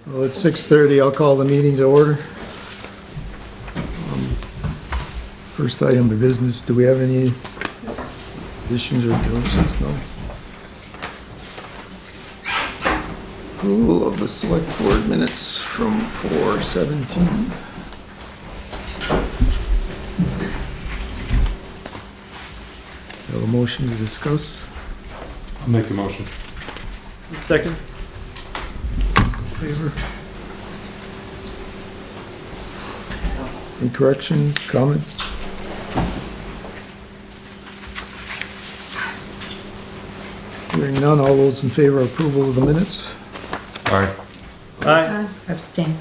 Well, it's 6:30. I'll call the meeting to order. First item of business, do we have any additions or deletions? No. Approval of the Selectboard Minutes from 4/17. Have a motion to discuss? I'll make the motion. Second. Favor? Any corrections, comments? Hearing none, all those in favor of approval of the minutes? Aye. Aye. Abstain.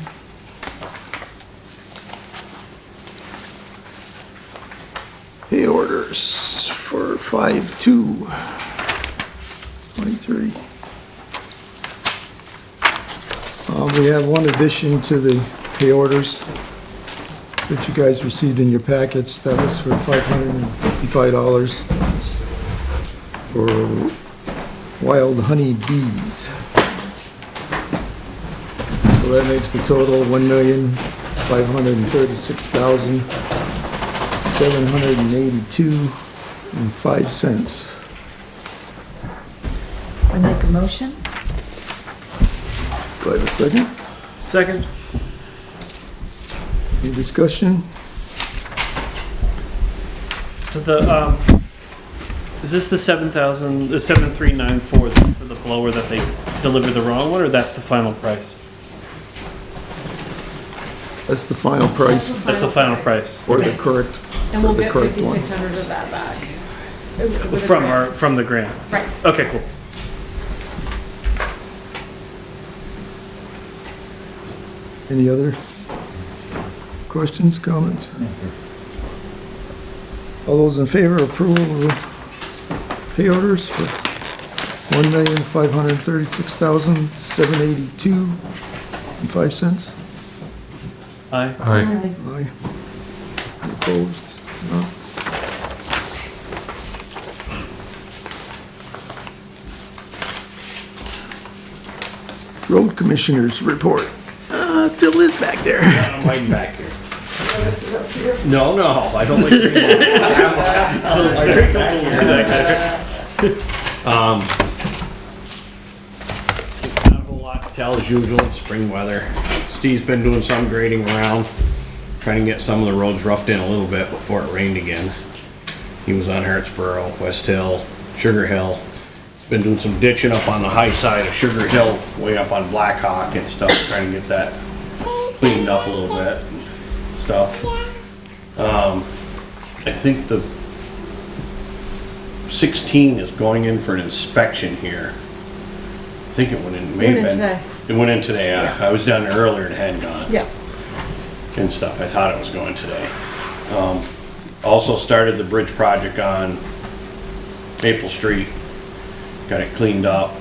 Pay orders for 5/2/23. We have one addition to the pay orders that you guys received in your packets. That was for $555 for wild honey bees. So that makes the total $1,536,782.05. I make a motion? Do I have a second? Second. Any discussion? So is this the 7,394 that's for the blower that they delivered the wrong one, or that's the final price? That's the final price That's the final price. for the correct, And for we'll the get correct one. 5,600 of that back. With a grant. From the grant. Right. Okay, cool. Any other questions, comments? All those in favor of approval of pay orders for $1,536,782.05? Aye. Aye. Aye. Opposed? No. Road Commissioners report. Phil is back there. I'm waiting back here. No, I don't like to. Not a whole lot to tell as usual, spring weather. Steve's been doing some grading around, trying to get some of the roads roughed in a little bit before it rained again. He was on Hartsboro, West Hill, Sugar Hill. He's been doing some ditching up on the high side of Sugar Hill, way up on Blackhawk and stuff, trying to get that cleaned up a little bit and stuff. I think the 16 is going in for an inspection here. I think it went in, may have Went in been. today. It went in today, I was down there earlier and hadn't gone. Yeah. And stuff, I thought it was going today. Also started the bridge project on Maple Street. Got it cleaned up,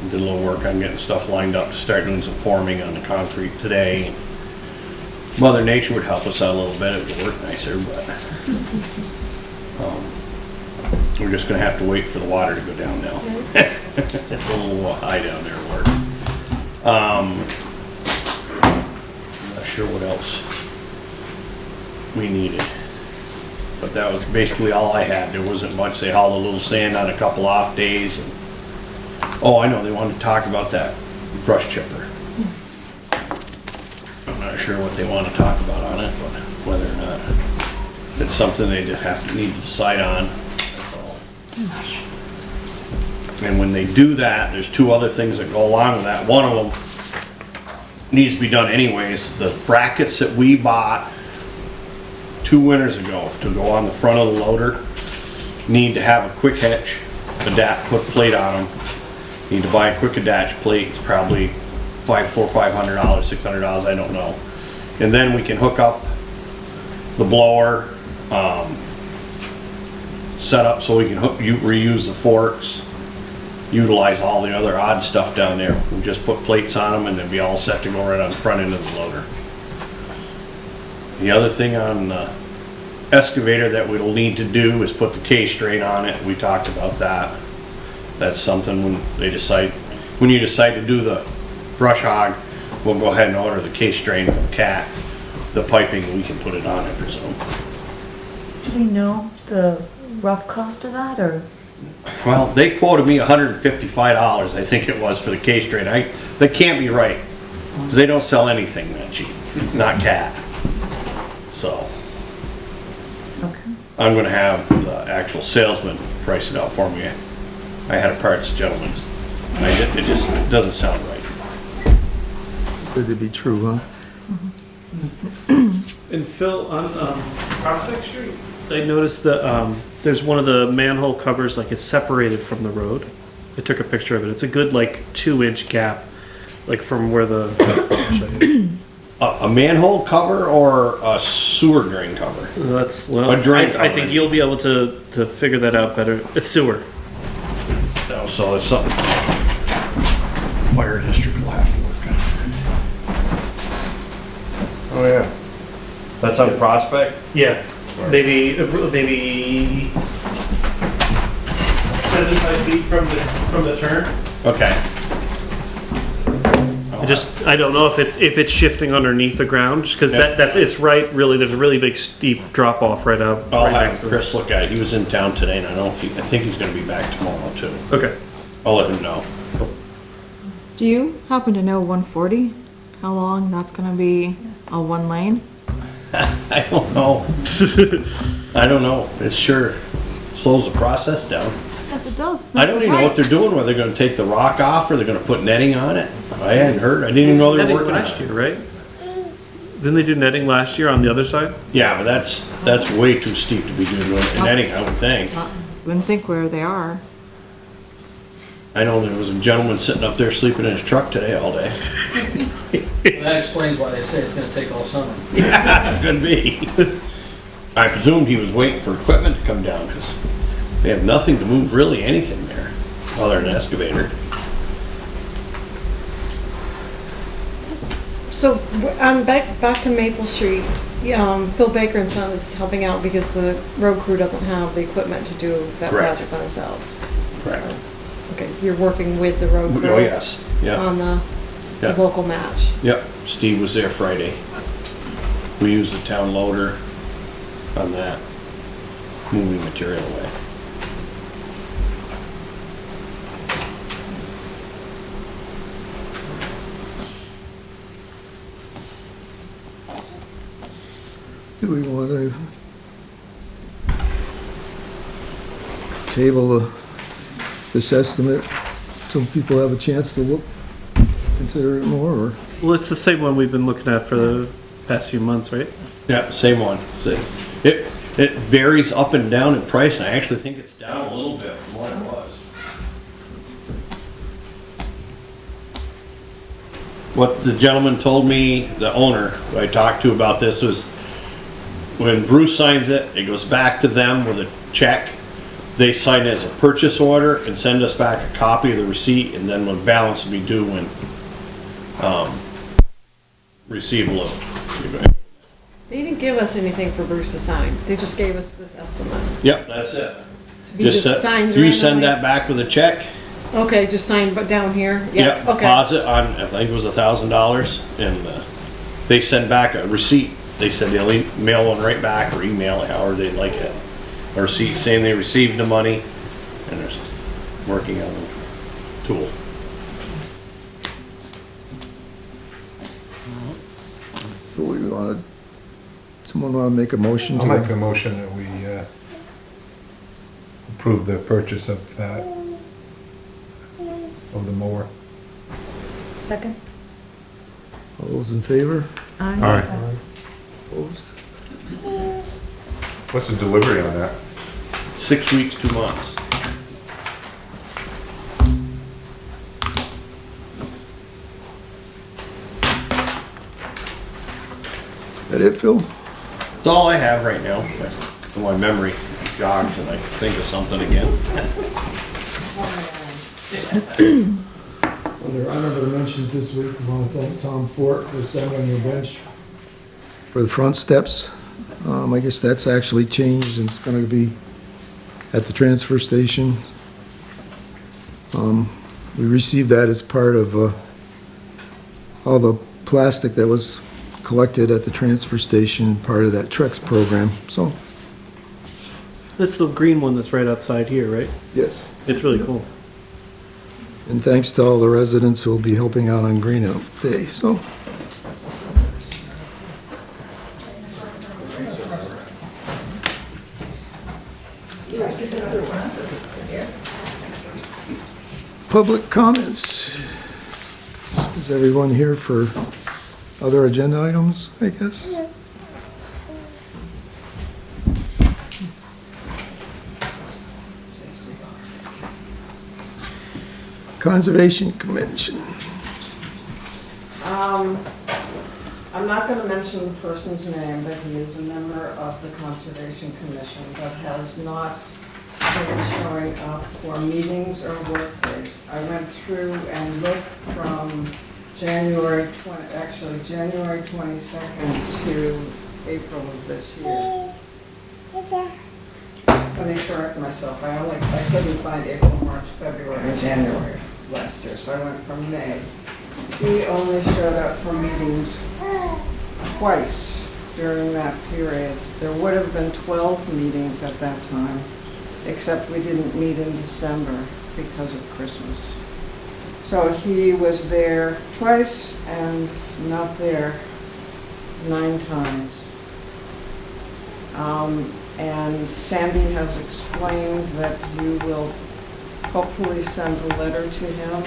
did a little work on getting stuff lined up to start doing some forming on the concrete today. Mother Nature would help us out a little bit, it would work nicer, but we're just gonna have to wait for the water to go down now. It's a little high down there at work. I'm not sure what else we needed, but that was basically all I had. There wasn't much. They hauled a little sand on a couple off days. And, oh, I know, they wanted to talk about that brush chipper. I'm not sure what they want to talk about on it, but whether or not it's something they just need to decide on. That's all. And when they do that, there's two other things that go along with that. One of them needs to be done anyways. The brackets that we bought 2 winters ago to go on the front of the loader need to have a quick hitch, put plate on them. Need to buy a quick attach plate, it's probably $500, $600, I don't know. And then we can hook up the blower, set up so we can reuse the forks, utilize all the other odd stuff down there. We just put plates on them and they'll be all set to go right on the front end of the loader. The other thing on the excavator that we'll need to do is put the K-straight on it. We talked about that. That's something when you decide to do the brush hog, we'll go ahead and order the case drain from Cat. The piping, we can put it on, I presume. Do we know the rough cost of that, or? Well, they quoted me $155, I think it was, for the case drain. That can't be right, because they don't sell anything that cheap, not Cat. So, Okay. I'm gonna have the actual salesman price it out for me. I had a parts gentleman's. It just doesn't sound right. Could it be true, huh? And Phil, on Prospect Street, I noticed that there's one of the manhole covers like is separated from the road. I took a picture of it. It's a good like 2-inch gap, like from where the. A manhole cover or a sewer drain cover? That's well. A drain I cover. think you'll be able to figure that out better. It's sewer. No, so it's something fire district will have to work on. Oh, yeah. That's on Prospect? Yeah, maybe 75 feet from the turn. Okay. I don't know if it's shifting underneath the ground, just because Yeah. it's right. Really, there's a really big steep drop off right out. I'll right have next to it. Chris look at it. He was in town today, and I think he's gonna be back tomorrow too. Okay. I'll let him know. Do you happen to know 140? How long that's gonna be a one lane? I don't know. I don't know. It sure slows the process down. Yes, it does. I don't even know what they're doing, whether they're gonna take the rock off or they're gonna put netting on it. I hadn't heard. I didn't even know they were Netting working on last it. year, right? Didn't they do netting last year on the other side? Yeah, but that's way too steep to be doing netting, I would think. Wouldn't think where they are. I know there was a gentleman sitting up there sleeping in his truck today all day. That explains why they say it's gonna take all summer. Could be. I presumed he was waiting for equipment to come down, because they have nothing to move really anything there, other than an excavator. So, back to Maple Street, Phil Baker and Son is helping out because the road crew doesn't have the equipment to do that Correct. project by themselves. Correct. So, okay, you're working with the road crew? Oh, yes, yeah, On the Yeah. local match? yep. Steve was there Friday. We used the town loader on that, moving material away. Do we want to table this estimate till people have a chance to look, consider it more, or? Well, it's the same one we've been looking at for the past few months, right? Yeah, same one. It varies up and down in price, and I actually think it's down a little bit from what it was. What the gentleman told me, the owner who I talked to about this, was when Bruce signs it, it goes back to them with a check. They sign it as a purchase order and send us back a copy of the receipt, and then when balance will be due when receivable. They didn't give us anything for Bruce to sign, they just gave us this estimate. Yep, that's it. He just signs You send randomly? that back with a check? Okay, just sign but down here? Yep, Okay. deposit on, I think it was $1,000, and they send back a receipt. They said they'll mail one right back or email it, however they'd like it. A receipt saying they received the money and they're working on the tool. So we want to, someone want to make a motion I'll to? make a motion that we approve the purchase of the mower. Second? All those in favor? All right. Opposed? What's the delivery on that? 6 weeks, 2 months. That it, Phil? That's all I have right now. My memory jogs and I think of something again. Under honorable mentions this week, we want to thank Tom Fort for sending your bench for the front steps. I guess that's actually changed and it's going to be at the transfer station. We received that as part of all the plastic that was collected at the transfer station, part of that Trex program, so, That's the green one that's right outside here, right? yes. It's really cool. And thanks to all the residents who will be helping out on Green Up Day, so. Public comments. Is everyone here for other agenda items, I guess? Conservation Commission. I'm not gonna mention the person's name, but he is a member of the Conservation Commission, but has not been showing up for meetings or work days. I went through and looked from January 22nd to April of this year. Let me correct myself, I couldn't find April, March, February, and January last year, so I went from May. He only showed up for meetings twice during that period. There would have been 12 meetings at that time, except we didn't meet in December because of Christmas. So he was there twice and not there 9 times. And Sandy has explained that you will hopefully send a letter to him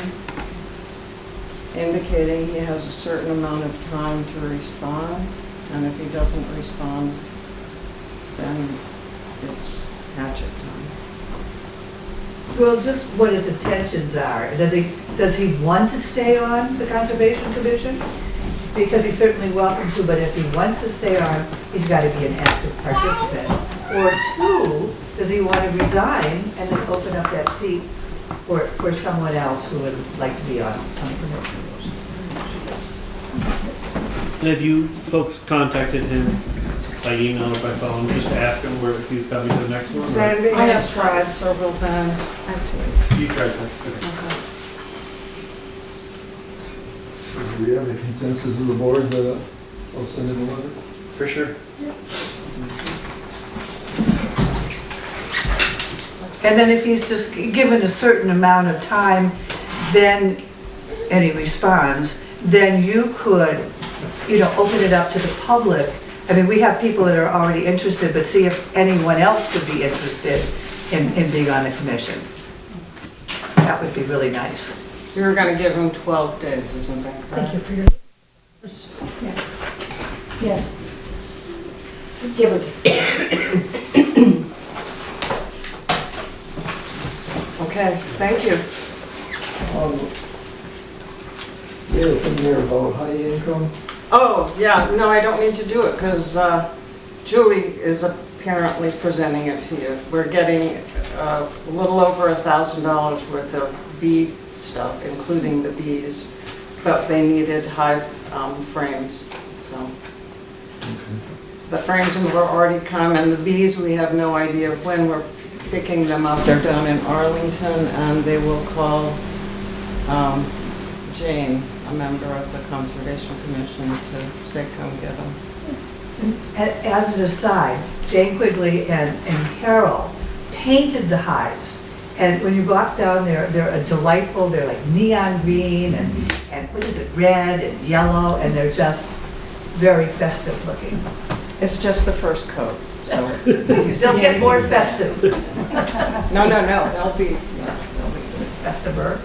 indicating he has a certain amount of time to respond, and if he doesn't respond, then it's hatchet time. Well, just what his intentions are. Does he want to stay on the Conservation Commission? Because he's certainly welcome to, but if he wants to stay on, he's got to be an active participant. Or 2, does he want to resign and then open up that seat for someone else who would like to be on the commission? And have you folks contacted him by email or by phone, just to ask him if he's coming to the next one? or- Sandy I have has tried tried. several times. I have choice. You tried that. Okay. Do we have the consensus of the board that I'll send him a letter? For sure. And then if he's just given a certain amount of time, then, and he responds, then you could, open it up to the public. I mean, we have people that are already interested, but see if anyone else would be interested in being on the commission. That would be really nice. We were gonna give him 12 days, isn't that correct? Thank you for your... Yes. Give it. Okay, thank you. The other thing there about honey income, Oh, yeah, no, I don't need to do it, because Julie is apparently presenting it to you. We're getting a little over $1,000 worth of bee stuff, including the bees, but they needed high frames, so. The frames have already come, and the bees, we have no idea when we're picking them up. They're down in Arlington, and they will call Jane, a member of the Conservation Commission, to say, come get them. As an aside, Jane Quigley and Carol painted the hives. And when you walk down there, they're delightful. They're like neon green and what is it, red and yellow, and they're just very festive looking. It's just the first coat, so. They'll get more festive. No, they'll be Festiver.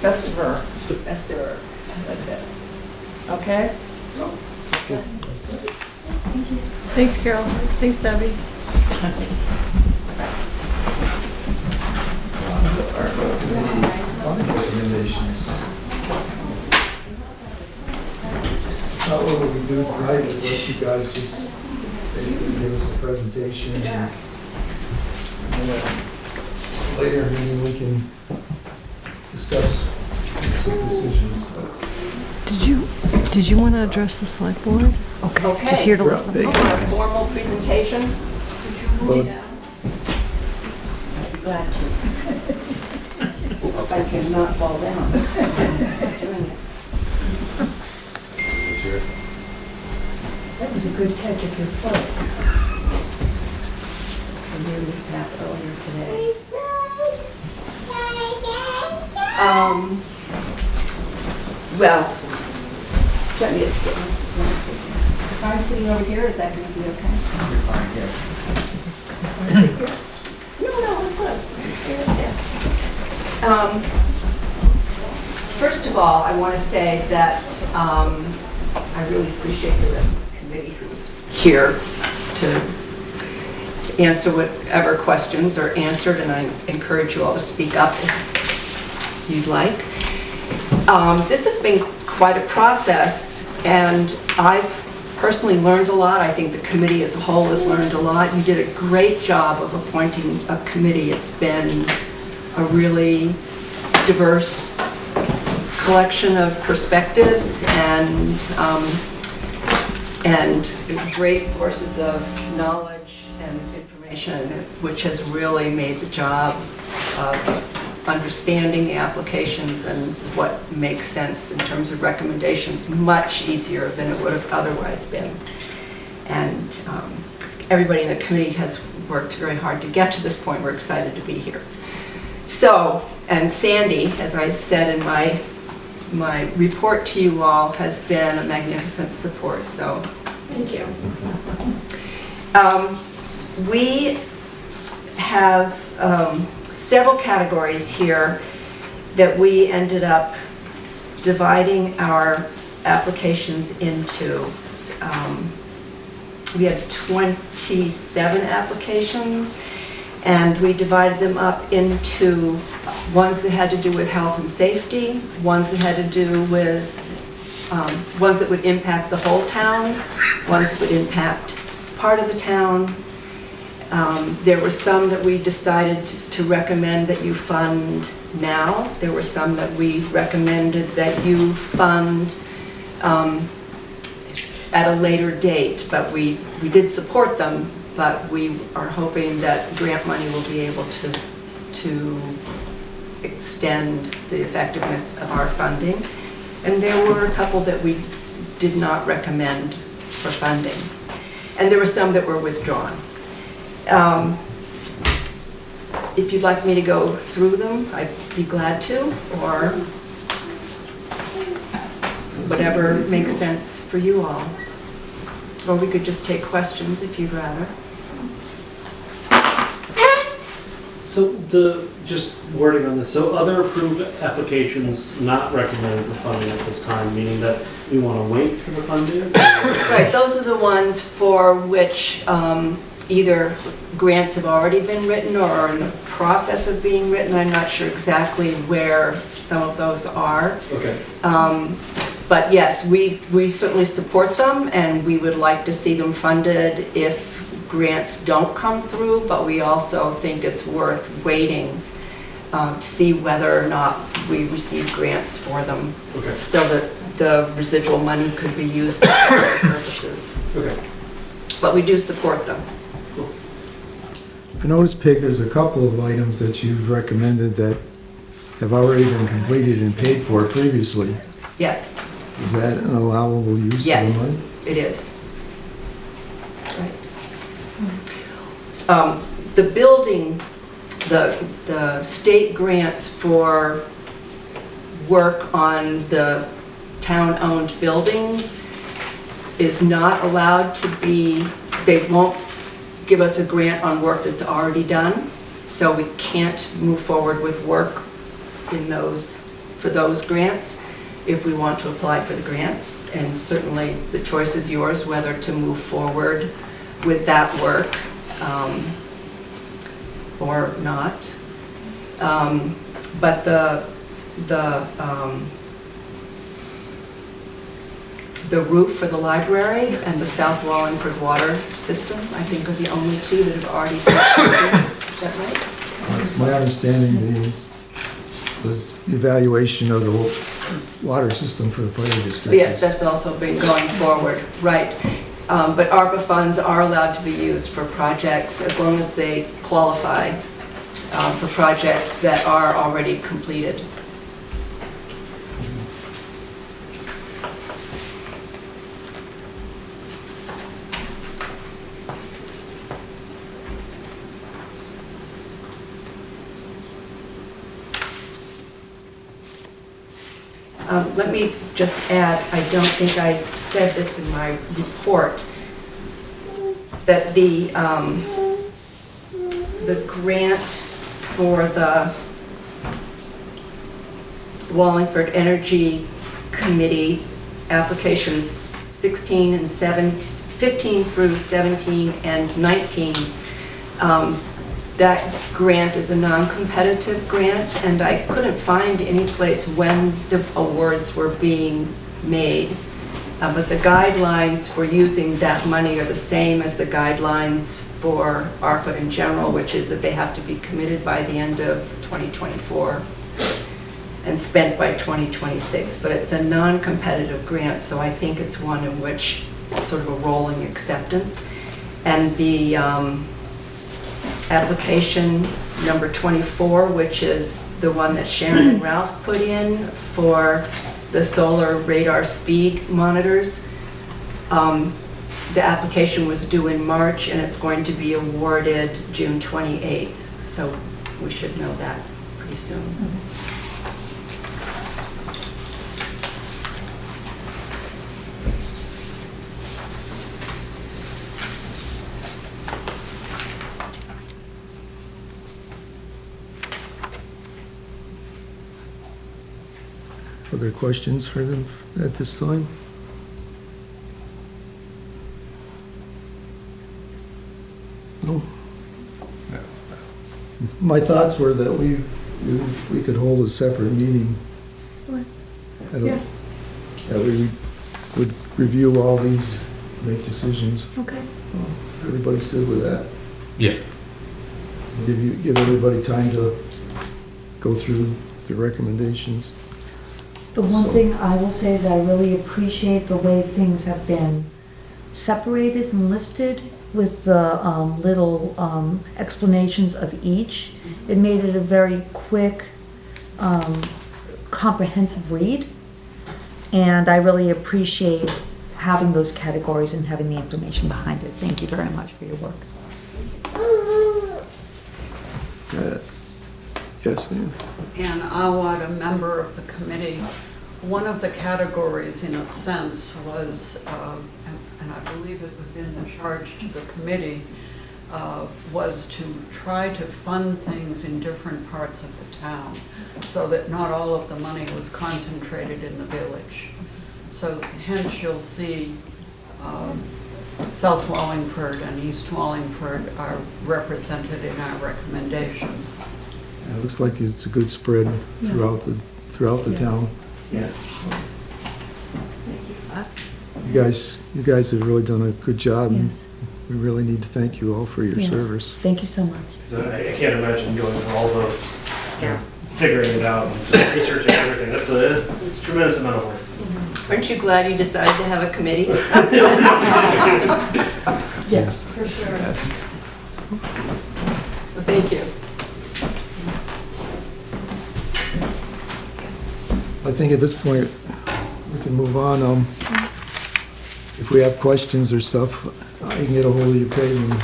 festiver, Festiver. I like that. okay? Thanks, Carol. Thanks, Debbie. recommendations. How what we do tonight is let you guys just basically give us a presentation and later meeting we can discuss some decisions. Did you want to address the select board? Okay. Just here to We're listen. updating. For a formal presentation? Well, I'd be glad to. Hope I cannot fall down. Doing it. this year. That was a good catch of your foot. I knew this happened earlier today. Well, do you want me to sit? If I'm sitting over here, is that going to be okay? No, I'm good. Just stay up there. First of all, I want to say that I really appreciate the rest of the committee who's here to answer whatever questions are answered, and I encourage you all to speak up if you'd like. This has been quite a process, and I've personally learned a lot. I think the committee as a whole has learned a lot. You did a great job of appointing a committee. It's been a really diverse collection of perspectives and great sources of knowledge and information, which has really made the job of understanding the applications and what makes sense in terms of recommendations much easier than it would have otherwise been. And everybody in the committee has worked very hard to get to this point. We're excited to be here. So, and Sandy, as I said in my report to you all, has been a magnificent support, so thank you. We have several categories here that we ended up dividing our applications into. We had 27 applications, and we divided them up into ones that had to do with health and safety, ones that had to do with, ones that would impact the whole town, ones that would impact part of the town. There were some that we decided to recommend that you fund now. There were some that we recommended that you fund at a later date, but we did support them, but we are hoping that grant money will be able to extend the effectiveness of our funding. And there were a couple that we did not recommend for funding. And there were some that were withdrawn. If you'd like me to go through them, I'd be glad to, or whatever makes sense for you all. Or we could just take questions if you'd rather. So just wording on this, so other approved applications not recommended for funding at this time, meaning that we want to wait for the funding? Right, those are the ones for which either grants have already been written or are in the process of being written. I'm not sure exactly where some of those are. Okay. But yes, we certainly support them, and we would like to see them funded if grants don't come through, but we also think it's worth waiting to see whether or not we receive grants for them, Okay. so that the residual money could be used for other purposes. Okay. But we do support them. I noticed, Peg, there's a couple of items that you've recommended that have already been completed and paid for previously. Yes. Is that an allowable use of the Yes, money? it is. Right. The building, the state grants for work on the town-owned buildings is not allowed to be, they won't give us a grant on work that's already done, so we can't move forward with work in those, for those grants if we want to apply for the grants. And certainly the choice is yours whether to move forward with that work or not. But the roof for the library and the South Wallingford water system, I think, are the only two that have already been completed. Is that right? It's my understanding was the evaluation of the water system for the fire district. Yes, that's also been going forward, right. But ARPA funds are allowed to be used for projects as long as they qualify for projects that are already completed. let me just add, I don't think I said this in my report, that the grant for the Wallingford Energy Committee applications 16 and 15 through 17 and 19, that grant is a non-competitive grant, and I couldn't find any place when the awards were being made. But the guidelines for using that money are the same as the guidelines for ARPA in general, which is that they have to be committed by the end of 2024 and spent by 2026. But it's a non-competitive grant, so I think it's one in which it's sort of a rolling acceptance. And the application number 24, which is the one that Sharon and Ralph put in for the solar radar speed monitors. The application was due in March, and it's going to be awarded June 28th. So we should know that pretty soon. Other questions for them at this time? No? My thoughts were that we could hold a separate meeting. Yeah. That we would review all these, make decisions. Okay. Everybody's good with that? Yeah. Give everybody time to go through the recommendations. The one So- thing I will say is I really appreciate the way things have been separated and listed with the little explanations of each. It made it a very quick, comprehensive read. And I really appreciate having those categories and having the information behind it. Thank you very much for your work. Yes, Ann? And I was a member of the committee. One of the categories, in a sense, was, and I believe it was in the charge to the committee, was to try to fund things in different parts of the town so that not all of the money was concentrated in the village. So hence you'll see South Wallingford and East Wallingford are represented in our recommendations. Yeah, it looks like it's a good spread throughout the town. Yeah. You guys have really done a good job. and Yes. We really need to thank you all for your Yes. service. Thank you so much. So I can't imagine going through all those, Yeah. figuring it out and just researching everything. It's a tremendous amount of work. Aren't you glad you decided to have a committee? Yes. For sure. Yes. Well, thank you. I think at this point, we can move on. If we have questions or stuff, I can get a hold of you, Peg, and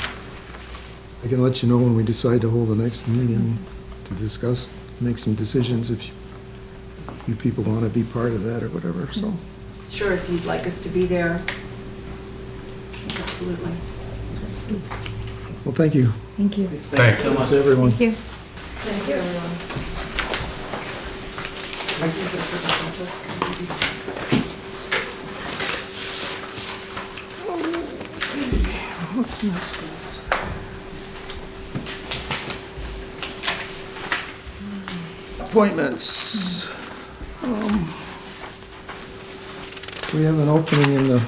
I can let you know when we decide to hold the next meeting to discuss, make some decisions if you people want to be part of that or whatever, so. Sure, if you'd like us to be there. Absolutely. Well, thank you. Thank you. Thanks so much. Thanks, everyone. Thank you. Thank you, everyone. What's next? Appointments. We have an opening in the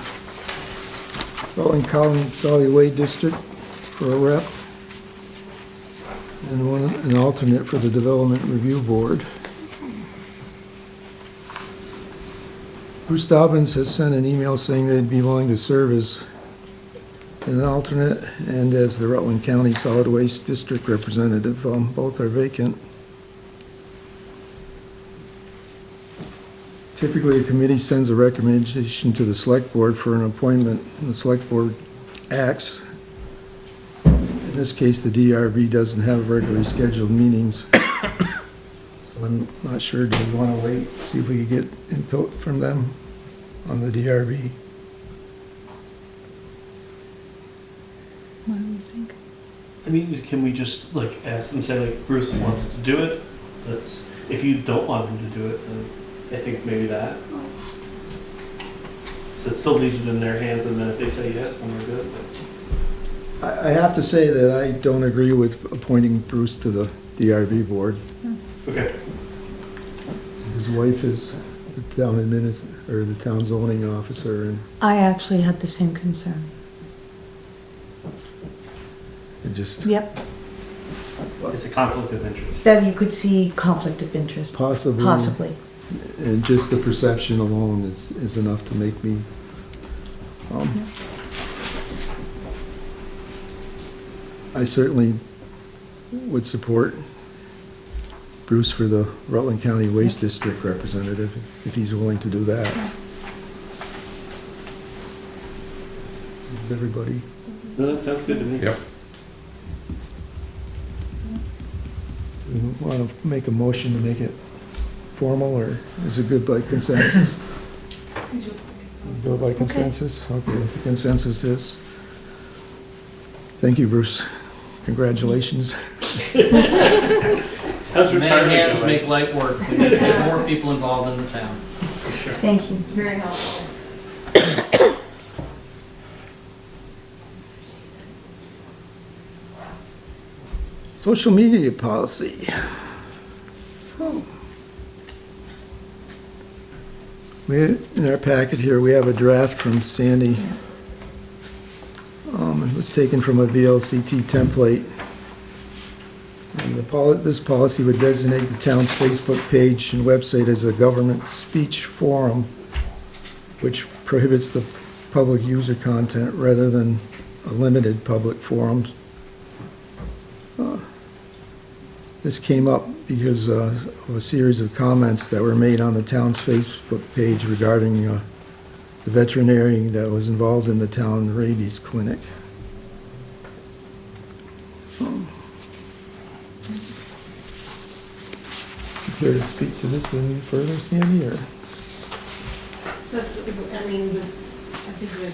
Rutland County Solid Waste District for a rep, and an alternate for the Development Review Board. Bruce Dobbins has sent an email saying they'd be willing to serve as an alternate and as the Rutland County Solid Waste District representative. Both are vacant. Typically, a committee sends a recommendation to the Select Board for an appointment, and the Select Board acts. In this case, the DRB doesn't have regularly scheduled meetings. So I'm not sure, do we want to wait, see if we can get input from them on the DRB? What do you think? I mean, can we just like ask them, say like Bruce wants to do it? That's, if you don't want him to do it, then I think maybe that. So it still leaves it in their hands, and then if they say yes, then we're good. I have to say that I don't agree with appointing Bruce to the DRB board. Okay. His wife is the town administrator, or the town zoning officer, and I actually had the same concern. it just Yep, It's a conflict of interest. that you could see conflict of interest, possibly. possibly. And just the perception alone is enough to make me, I certainly would support Bruce for the Rutland County Waste District representative, if he's willing to do that. Is everybody? No, that sounds good to me. Yep. Do you want to make a motion to make it formal, or is it good by consensus? Go by consensus? Okay, the consensus is, thank you, Bruce. Congratulations. How's Many retirement hands going? make light work. We need to get more people involved in the town. Thank you. It's very helpful. Social media policy. In our packet here, we have a draft from Sandy. It was taken from a VLCT template. And this policy would designate the town's Facebook page and website as a government speech forum, which prohibits the public user content rather than a limited public forum. This came up because of a series of comments that were made on the town's Facebook page regarding the veterinarian that was involved in the town rabies clinic. Care to speak to this any further, Sandy, or? That's, I mean, I think that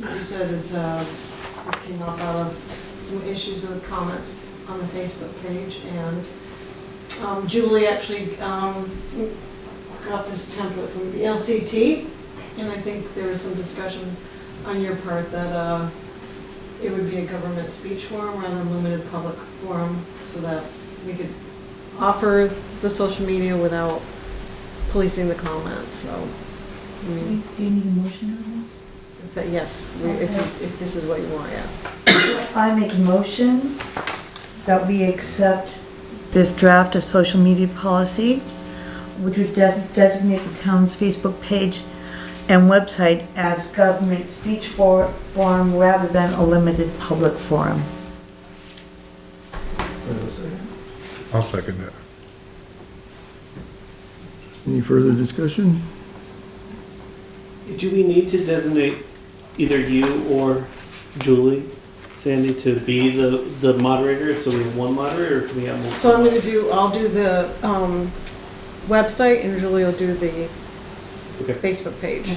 what you said is, this came up out of some issues with comments on the Facebook page, and Julie actually got this template from the LCT, and I think there was some discussion on your part that it would be a government speech forum rather than limited public forum, so that we could offer the social media without policing the comments, so. I mean, Do you need a motion on this? yes, if this is what you want, yes. I make a motion that we accept this draft of social media policy, which would designate the town's Facebook page and website as government speech forum rather than a limited public forum. I'll second that. Any further discussion? Do we need to designate either you or Julie, Sandy, to be the moderator, so we have one moderator, or can we have multiple? So I'll do the website, and Julie will do the Okay. Facebook page.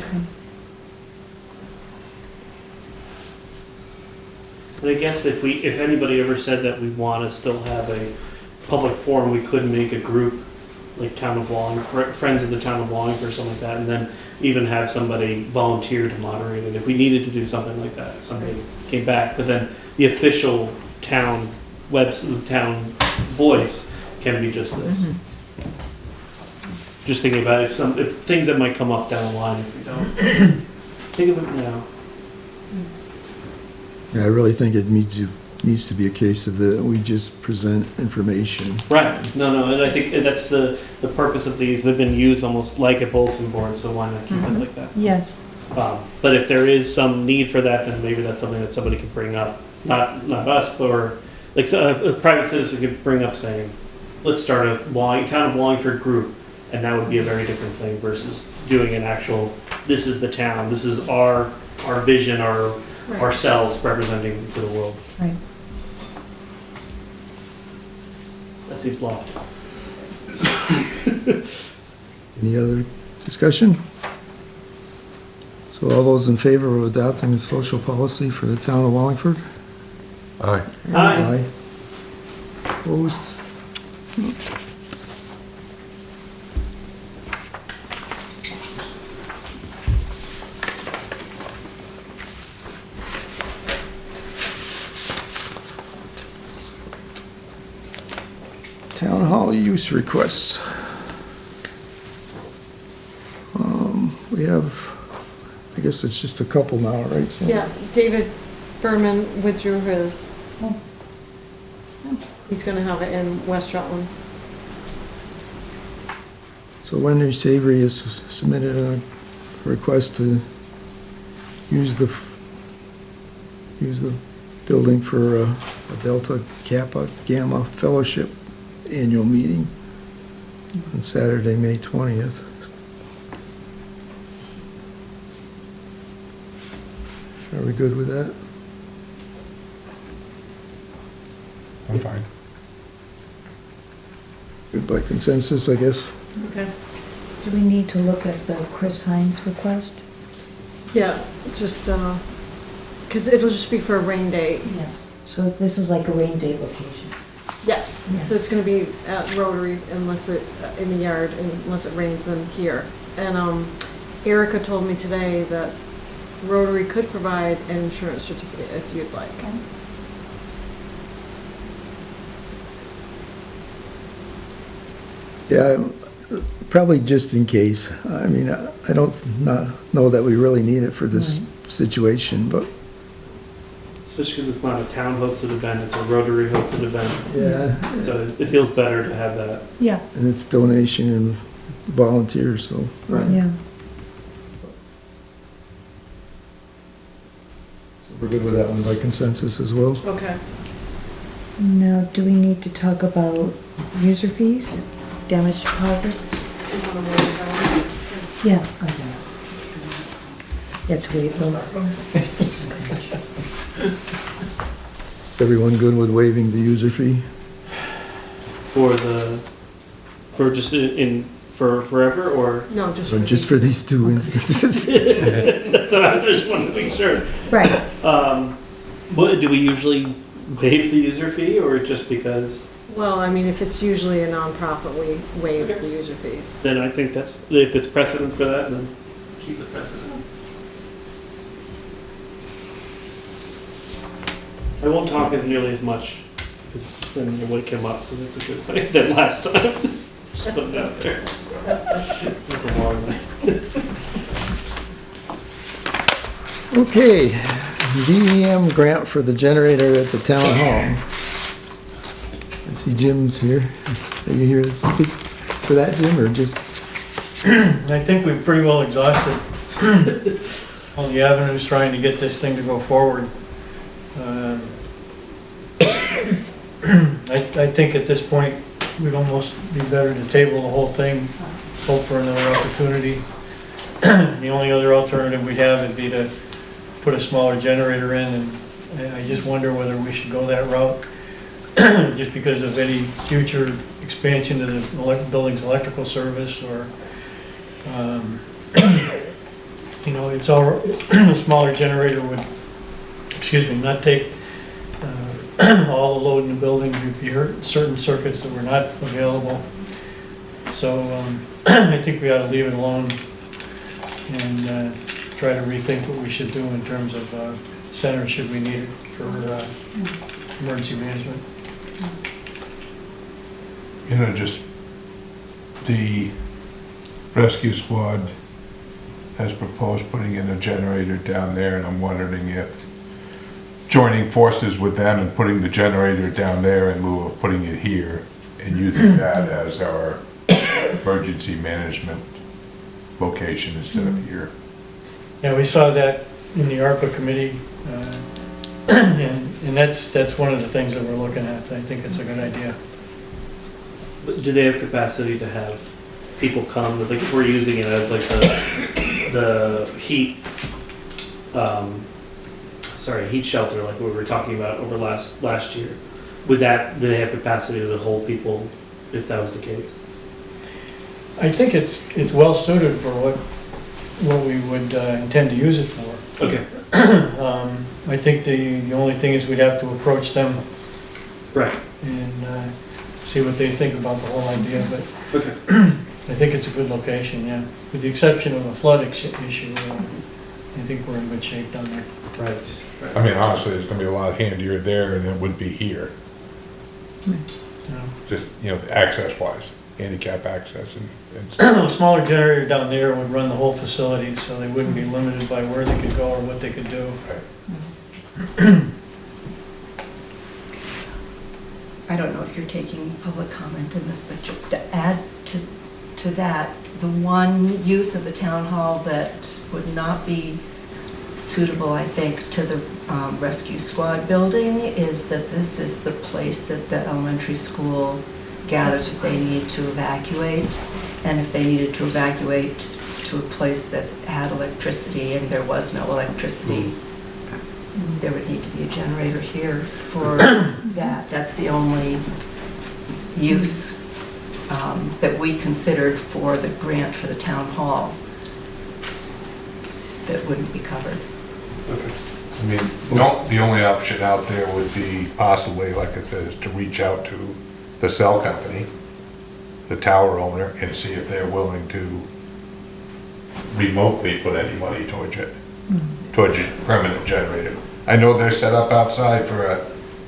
And I guess if anybody ever said that we want to still have a public forum, we could make a group, like Town of Wallingford, Friends of the Town of Wallingford, or something like that, and then even have somebody volunteer to moderate it if we needed to do something like that. Somebody came back, but then the official town the town voice can be just this. Just thinking about if things that might come up down the line if we don't. Think of it now. Yeah, I really think it needs to be a case of we just present information. Right. No, and I think that's the purpose of these. They've been used almost like a bulletin board, so why not keep it like that? Yes. But if there is some need for that, then maybe that's something that somebody could bring up. Not us, or like a private citizen could bring up saying, let's start a Town of Wallingford group, and that would be a very different thing versus doing an actual, this is the town, this is our vision, ourselves representing to the world. Right. That seems lofty. Any other discussion? So all those in favor of adopting the social policy for the town of Wallingford? Aye. Aye. Opposed? Town hall use requests. We have, I guess it's just a couple now, right? So- Yeah, David Berman withdrew his. He's gonna have it in West Rutland. So Wendy Savory has submitted a request to use the building for a Delta Kappa Gamma Fellowship annual meeting on Saturday, May 20th. Are we good with that? I'm fine. Good by consensus, I guess? Okay. Do we need to look at the Chris Hines request? Yeah, just, cause it'll just be for a rain date. Yes. So this is like a rain day location? Yes, Yes. so it's gonna be at Rotary unless it, in the yard, unless it rains then here. And, Erica told me today that Rotary could provide an insurance certificate if you'd like. Yeah, probably just in case. I mean, I don't know that we really need it for this situation, but Especially because it's not a town-hosted event, it's a Rotary-hosted event. yeah. So it feels better to have that. Yeah, And it's donation and volunteers, so. yeah. So we're good with that one by consensus as well. Okay. Now, do we need to talk about user fees, damage deposits? You wanna wait around? 'Cause Yeah. I know. Yeah, to waive those. Everyone good with waiving the user fee? For just for forever, or? No, just. Or just for these two instances? That's what I was just wanting to make sure. Right. What, do we usually waive the user fee, or just because? Well, I mean, if it's usually a nonprofit, we waive the user fees. Then I think that's, if it's precedent for that, then keep the precedent. I won't talk as nearly as much, because then your weight came up, so that's a good thing, than last time. Just put it out there. That's a long night. Okay, DEM grant for the generator at the town hall. I see Jim's here. Are you here to speak for that, Jim, or just? I think we've pretty well exhausted all the avenues trying to get this thing to go forward. I think at this point, we'd almost be better to table the whole thing, hope for another opportunity. The only other alternative we have would be to put a smaller generator in, and I just wonder whether we should go that route, just because of any future expansion to the building's electrical service, or, you know, it's all, a smaller generator would, not take all the load in the building. You'd be hurt certain circuits that were not available. So I think we ought to leave it alone and try to rethink what we should do in terms of center, should we need it for emergency management. You know, just the rescue squad has proposed putting in a generator down there, and I'm wondering if joining forces with them and putting the generator down there in lieu of putting it here and using that as our emergency management location instead of here. Yeah, we saw that in the ARPA committee, and that's one of the things that we're looking at. I think it's a good idea. But do they have capacity to have people come, like if we're using it as like the heat, heat shelter, like we were talking about over last year, do they have capacity to hold people if that was the case? I think it's well suited for what we would intend to use it for. Okay. I think the only thing is we'd have to approach them Right. and see what they think about the whole idea, but Okay. I think it's a good location, yeah. With the exception of a flood issue, I think we're in good shape down there. Right. I mean, honestly, it's gonna be a lot handier there than it would be here, You know. just, access wise, handicap access and stuff. A smaller generator down there would run the whole facility, so they wouldn't be limited by where they could go or what they could do. I don't know if you're taking public comment in this, but just to add to that, the one use of the town hall that would not be suitable, I think, to the rescue squad building is that this is the place that the elementary school gathers if they need to evacuate. And if they needed to evacuate to a place that had electricity and there was no electricity, there would need to be a generator here for that. That's the only use that we considered for the grant for the town hall that wouldn't be covered. Okay. I mean, the only option out there would be possibly, like I said, is to reach out to the cell company, the tower owner, and see if they're willing to remotely put any money towards it, towards a permanent generator. I know they're set up outside for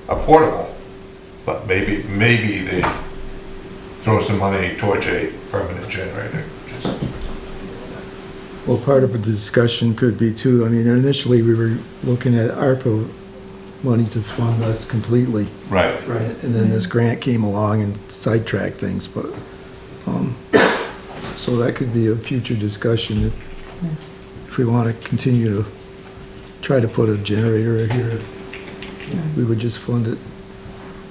a portable, but maybe they throw some money towards a permanent generator. Well, part of the discussion could be too, I mean, initially we were looking at ARPA money to fund us completely. Right. Right. And then this grant came along and sidetracked things, but, so that could be a future discussion if we want to continue to try to put a generator here. We would just fund it,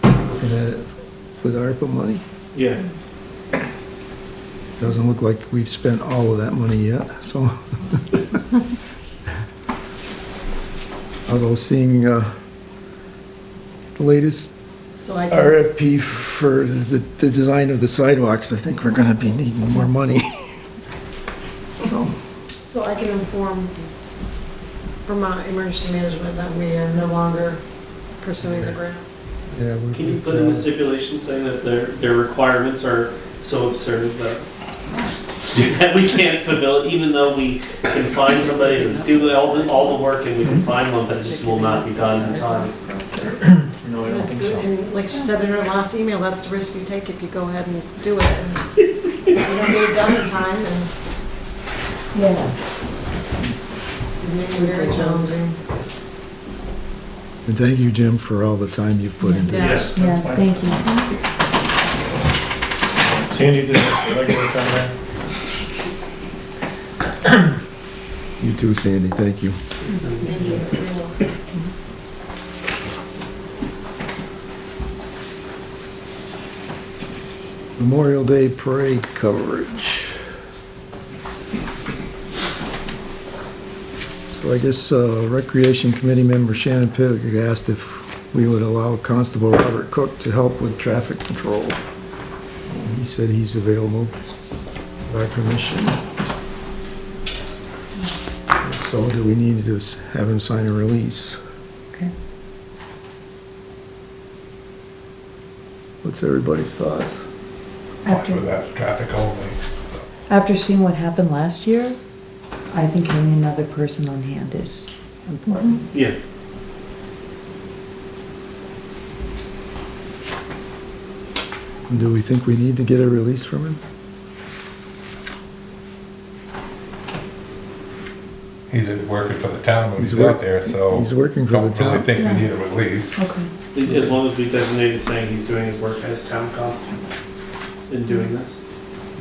looking at it with ARPA money. Yeah. Doesn't look like we've spent all of that money yet, so. Although seeing, the latest So I can, RFP for the design of the sidewalks, I think we're gonna be needing more money. so I can inform Vermont Emergency Management that we are no longer pursuing the grant. Yeah, Can you put in the stipulation saying that their requirements are so absurd that that we can't fulfill it, even though we can find somebody to do all the work and we can find one, but it just will not be done in time. No, I don't That's think the- so. And like she said in her last email, that's the risk you take if you go ahead and do it. And you don't get it done in time, and Yeah. it makes it very challenging. And thank you, Jim, for all the time you've put into this. Yes. Yes, thank you. Sandy did a regular on that. You too, Sandy, thank you. Memorial Day Parade coverage. So I guess Recreation Committee member Shannon Pig asked if we would allow Constable Robert Cook to help with traffic control. He said he's available with our permission. So do we need to have him sign a release? Okay. What's everybody's thoughts? Fine with that, traffic only. After seeing what happened last year, I think having another person on hand is important. Yeah. Do we think we need to get a release from him? He's working for the town when He's he's work- out there, so. he's working for the Don't really town. think Yeah. we need a release. Okay. As long as we designated saying he's doing his work as town constable in doing this.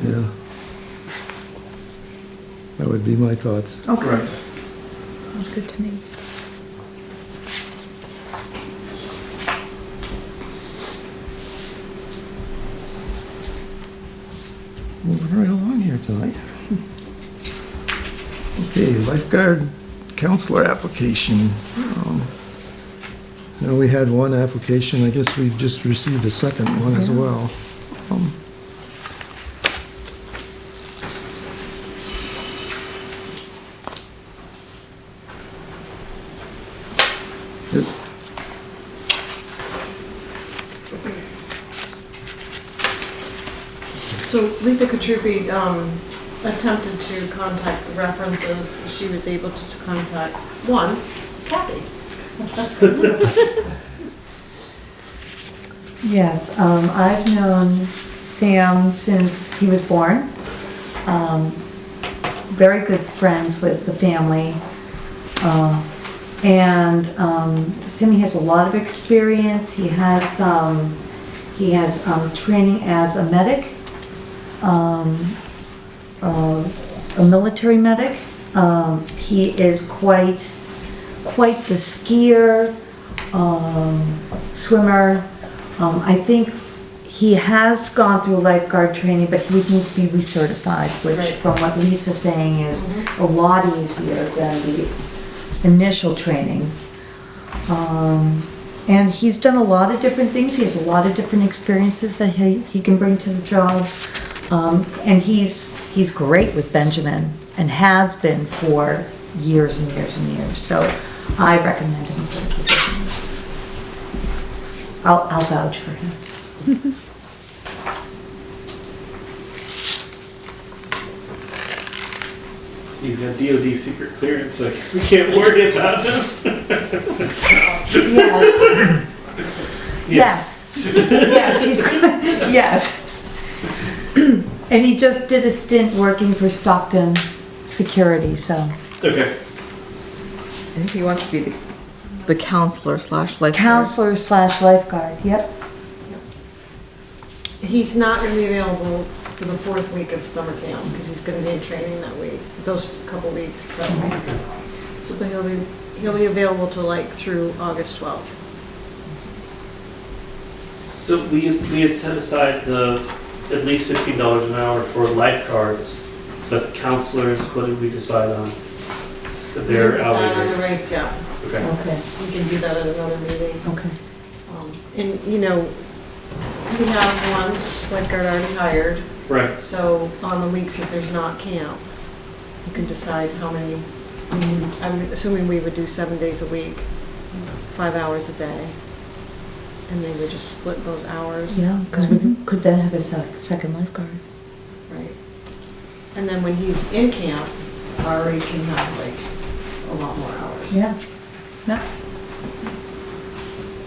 Yeah. That would be my thoughts. Okay. Sounds good to me. Moving right along here tonight. Okay, lifeguard counselor application. You know, we had one application, I guess we've just received a second one as well. Good. So Lisa Katruppi attempted to contact the references. She was able to contact one, Kathy. Yes, I've known Sam since he was born. Very good friends with the family. And Sammy has a lot of experience. He has training as a medic, a military medic. He is quite the skier, swimmer. I think he has gone through lifeguard training, but he would need to be recertified, which Right. from what Lisa's saying is a lot easier than the initial training. And he's done a lot of different things. He has a lot of different experiences that he can bring to the job. And he's great with Benjamin and has been for years and years and years. So I recommend him for the position. I'll vouch for him. He's got DOD secret clearance, so I guess we can't worry about him. Yes. Yes, he's, yes. And he just did a stint working for Stockton Security, so. Okay. I think he wants to be the counselor / lifeguard. Counselor / lifeguard, yep. He's not gonna be available for the 4th week of summer camp, because he's gonna be in training that week, those couple weeks, so. But he'll be available to like through August 12th. So we had set aside at least $15 an hour for lifeguards, but counselors, what did we decide on? That We they're didn't decide on the hourly rate? rates yet. Okay. Okay, We can do that at another meeting. okay. And, you know, we have one lifeguard already hired, Right. so on the weeks that there's not camp, you can decide how many, I'm assuming we would do 7 days a week, 5 hours a day. And they would just split those hours. Yeah, because we could then have a second lifeguard. Right. And then when he's in camp, Ari can have like a lot more hours. Yeah.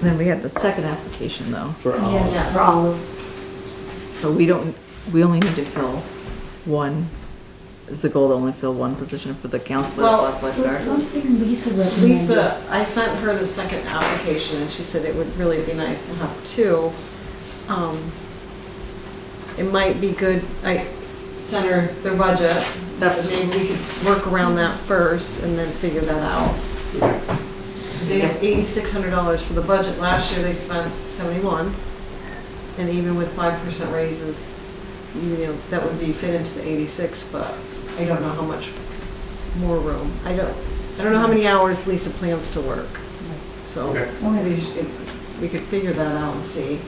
Then we had the second application though, For all. Yes, for all of, so we only need to fill one. Is the goal to only fill one position for the counselor / Well, was lifeguard? something Lisa recommended. Lisa, I sent her the second application and she said it would really be nice to have 2. It might be good, I sent her their budget. That's- So maybe we could work around that first and then figure that out. Cause they have $8,600 for the budget. Last year they spent 71. And even with 5% raises, you know, that would be fit into the 86, but I don't know how much more room. I don't know how many hours Lisa plans to work. So Okay. we could figure that out and see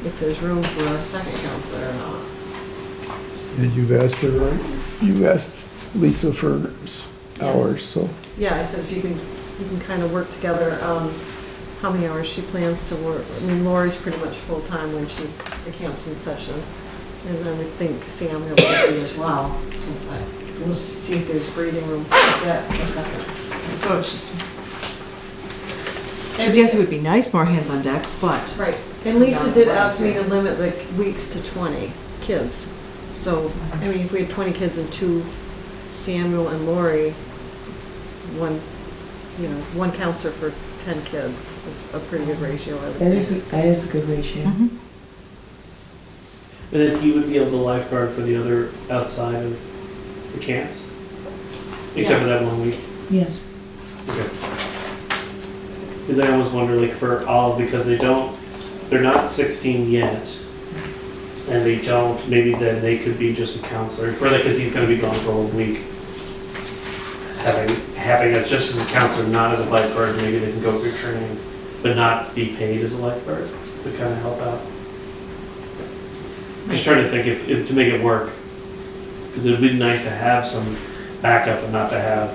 if there's room for a second counselor or not. And you've asked her, right? You asked Lisa for hours, so. Yeah, I said if you can kind of work together, how many hours she plans to work. I mean, Lori's pretty much full-time when the camp's in session. And then we think Sam will be as well. So we'll see if there's breathing room to get a second. So it's just. Because yes, it would be nice, more hands on deck, but. Right, and Lisa did ask me to limit the weeks to 20 kids. So, I mean, if we had 20 kids and 2 Samuel and Lori, it's one counselor for 10 kids is a pretty good ratio, I would That think. is a good ratio. Mhm. And then you would be able to lifeguard for the other outside of the camps? Except for that 1 week? Yes. Okay. Because I almost wonder, like, for all, because they're not 16 yet, and maybe then they could be just a counselor, because he's gonna be gone for a whole week. Having us just as a counselor, not as a lifeguard, maybe they can go through training, but not be paid as a lifeguard to kind of help out. I'm just trying to think if to make it work, because it would be nice to have some backup and not to have.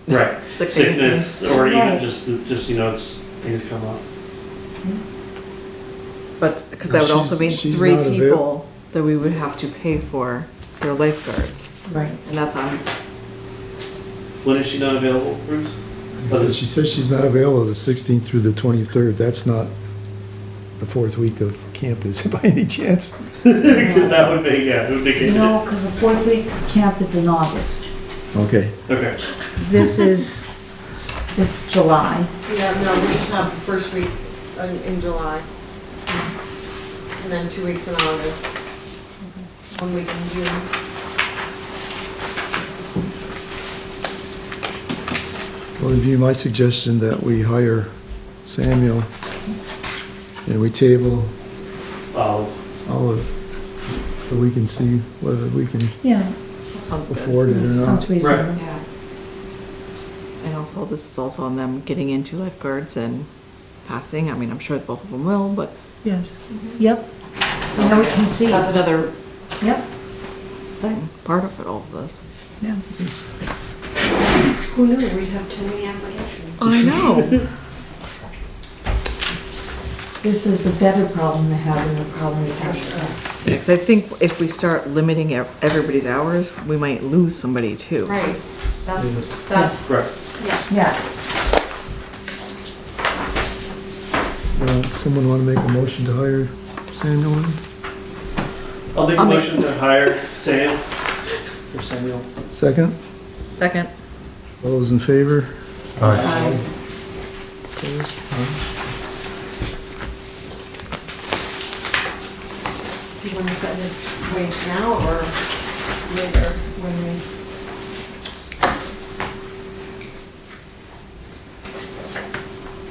Right. Sickness, or even Right. just, it's, things come up. But, because that would also mean She's 3 not people that we would have to pay for their lifeguards. Right. And that's on, When is she not available, Bruce? She says she's not available the 16th through the 23rd. That's not the 4th week of camp, is it by any chance? Because that would be, it would be. No, because the 4th week of camp is in August. Okay. Okay. This is July. Yeah, no, we just have the first week in July. And then 2 weeks in August. 1 week in June. Well, it'd be my suggestion that we hire Samuel and we table Oh, Olive so we can see whether we can Yeah, that sounds good. afford it or not. sounds reasonable. Yeah. And also, this is also on them getting into lifeguards and passing. I mean, I'm sure both of them will, but Yes. Yep. Now we can see. that's another Yep. thing, part of it, all of this. Yeah. Who knew we'd have 10 many applications? I know. This is a better problem to have than the problem we have with cats. Because I think if we start limiting everybody's hours, we might lose somebody too. Right, that's, right. yes. Yes. Someone want to make a motion to hire Samuel? I'll make a I'll make- motion to hire Sam, or Samuel. Second? Second. All those in favor? Aye. Opposed? None? Do you want to set his wage now or later when we?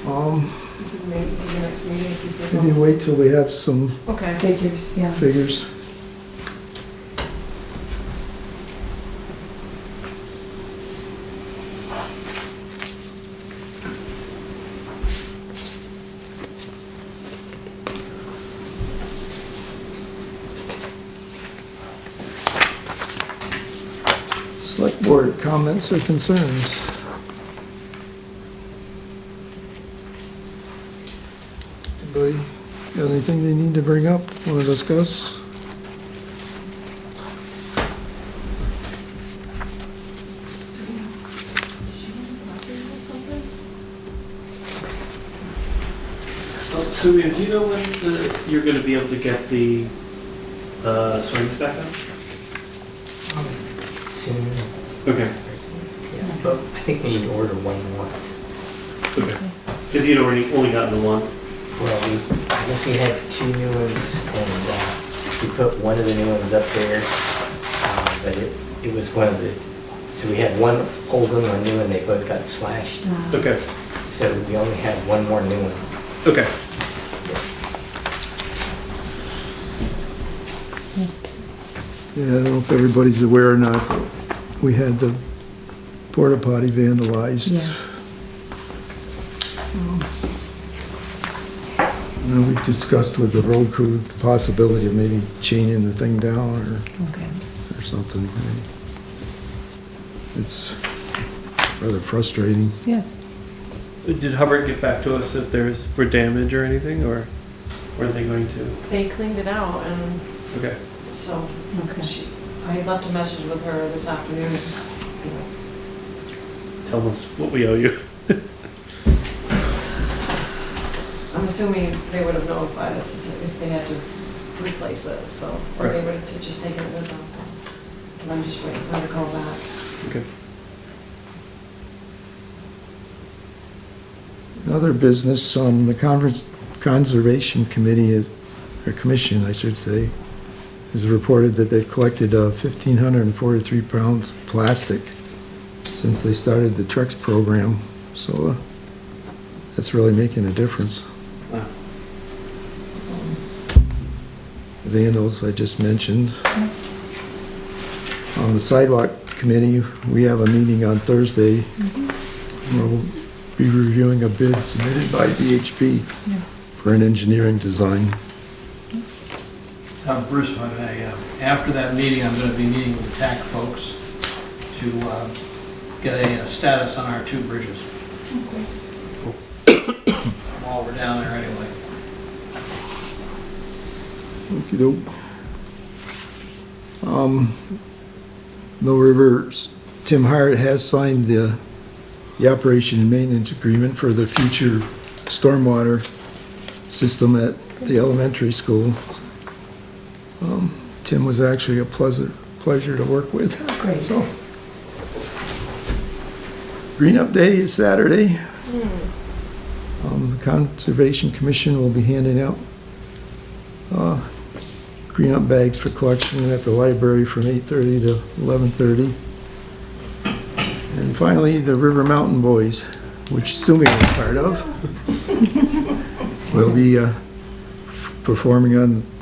We can maybe do the next meeting if you feel. Maybe wait till we have some Okay. Figures, yeah. figures. Select board comments or concerns? Anybody got anything they need to bring up, want to discuss? Oh, Sylvia, do you know when you're gonna be able to get the swings back up? Soon. Okay, Yeah, but I think we need to order one more. okay. Because you'd already only gotten the one. Well, I think we had 2 new ones, and we put one of the new ones up there, but it was one of the, so we had one old one and a new one, they both got slashed. Okay, So we only had one more new one. okay. Yeah, I don't know if everybody's aware or not, but we had the porta potty vandalized. Yes. You know, we've discussed with the road crew the possibility of maybe chaining the thing down Okay. or something. It's rather frustrating. Yes. Did Hubbard get back to us if there's for damage or anything, or were they going to? They cleaned it out and Okay. so Okay. I left a message with her this afternoon. It's, you know, Tell us what we owe you. I'm assuming they would have notified us if they had to replace it, so, or they would have just taken it with them, so. And I'm just waiting for her to call back. Okay. Another business, the Conservation Committee, or Commission, I should say, has reported that they've collected 1,543 pounds of plastic since they started the Trex program. So that's really making a difference. Wow. Vandals, I just mentioned. On the Sidewalk Committee, we have a meeting on Thursday. Where we'll be reviewing a bid submitted by BHP Yeah. for an engineering design. Bruce, if I may, after that meeting, I'm going to be meeting with the TAC folks to get a status on our 2 bridges. While we're down there anyway. Okey-doke. Mill River's Tim Hart has signed the operation and maintenance agreement for the future stormwater system at the elementary school. Tim was actually a pleasure to work with. Great. So, Green Up Day is Saturday. The Conservation Commission will be handing out green up bags for collection at the library from 8:30 to 11:30. And finally, the River Mountain Boys, which Sumi is part of, will be performing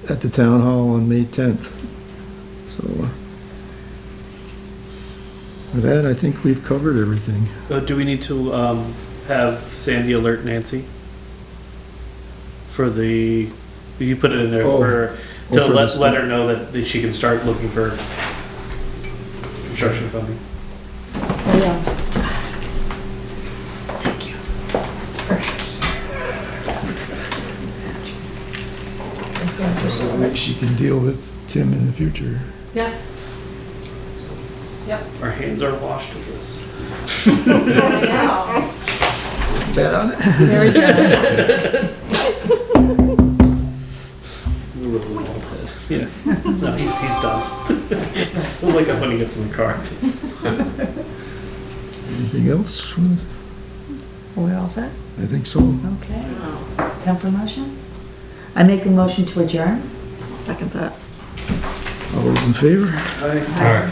at the town hall on May 10th. So with that, I think we've covered everything. Do we need to have Sandy alert Nancy for the? You put it in there to let her know that she can start looking for construction funding. Thank you. She can deal with Tim in the future. Yeah. Yep. Our hands are washed with this. Now, Bet on it. Very good. Yeah. No, he's done. We'll wake up when he gets in the car. Anything else? We're all set? I think so. Okay. Time for a motion? I make a motion to adjourn. Second that. All those in favor? All right.